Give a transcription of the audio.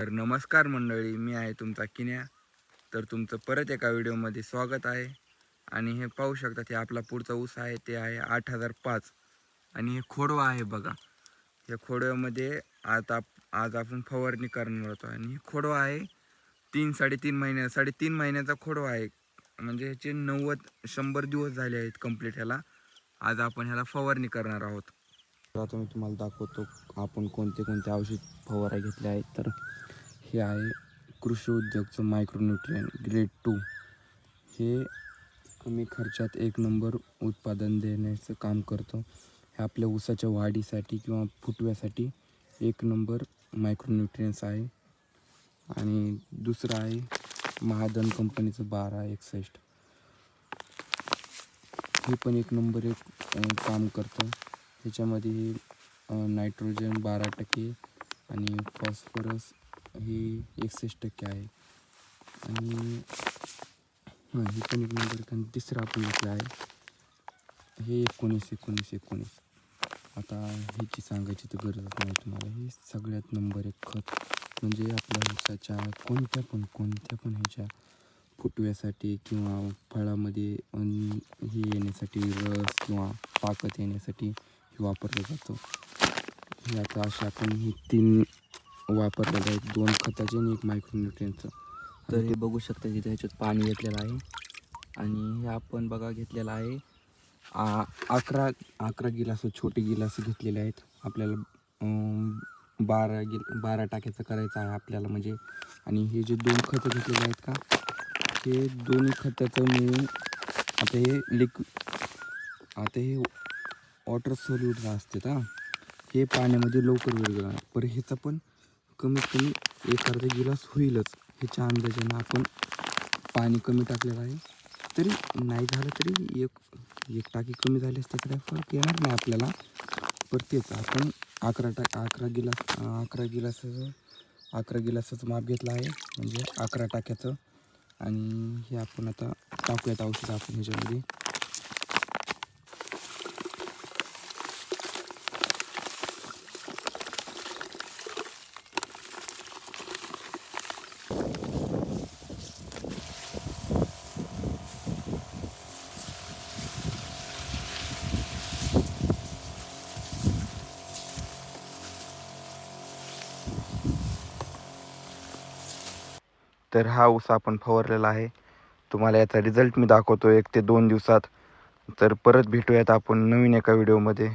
तर नमस्कार मंडळी, मी आहे तुमचा किन्या. तर तुमचं परत एका व्हिडिओमध्ये स्वागत आहे. आणि हे पाहू शकता, हे आपला पुढचा ऊस आहे, ते आहे 8005. आणि हे खोडवा आहे बघा. या खोडव्यामध्ये आज आपण फवारणी करणार होतो. आणि हे खोडवा आहे 3-3.5 महिन्याचा खोडवा आहे. म्हणजे ह्याचे 90-100 दिवस झाले आहेत कंप्लीट ह्याला. आज आपण ह्याला फवारणी करणार आहोत. तर आता मी तुम्हाला दाखवतो आपण कोणते कोणते औषध फवारा घेतले आहेत. तर हे आहे कृषी उद्योगचं मायक्रोन्यूट्रियन ग्रेड 2. हे कमी खर्चात एक नंबर उत्पादन देण्याचं काम करतं. हे आपल्या ऊसाच्या वाढीसाठी किंवा फुटव्यासाठी एक नंबर मायक्रोन्यूट्रियन्स आहे. आणि दुसरं आहे महादन कंपनीचं 1261. हे पण एक नंबर काम करतं. ह्याच्यामध्ये नायट्रोजन 12% आणि फॉस्फरस हे 61% आहे. आणि हे पण एक नंबर. आणि तिसरं आपण घेतलं आहे हे 19-19-19. आता ह्याची सांगायची तर गरजच नाही तुम्हाला. हे सगळ्यात नंबर एक खत. म्हणजे आपल्या ऊसाच्या कोणत्या पण ह्याच्या फुटव्यासाठी किंवा फळामध्ये हे येण्यासाठी, रस किंवा पाकत येण्यासाठी हे वापरलं जातं. हे आता असे आपण हे 3 वापरलेले आहेत, 2 खताचे आणि 1 मायक्रोन्यूट्रियनचं. तर हे बघू शकता तिथे ह्याच्यात पाणी घेतलेलं आहे. आणि हे आपण बघा घेतलेलं आहे 11 गिलास छोटे गिलास घेतलेले आहेत. आपल्याला 12 टाक्याचं करायचं आहे आपल्याला म्हणजे. आणि हे जे 2 खतं घेतलेले आहेत का, हे दोन्ही खताचं मिळून आता हे वॉटर सॉल्युट असते का, हे पाण्यामध्ये लवकर विरघळणार. पण ह्याचा पण कमीत कमी 1 अर्धा गिलास होईलच. ह्याच्या अंदाजानं आपण पाणी कमी टाकलेलं आहे. तरी नाही झालं तरी एक टाकी कमी झाली असतं तर काही फरक येणार नाही आपल्याला. पर तेच आपण 11 गिलासाचं माप घेतलं आहे, म्हणजे 11 टाक्याचं. आणि हे आपण आता टाकूयात औषध आपण ह्याच्यामध्ये. तर हा ऊस आपण फवारलेला आहे. तुम्हाला याचा रिझल्ट मी दाखवतो 1 ते 2 दिवसात. तर परत भेटूयात आपण नवीन एका व्हिडिओमध्ये.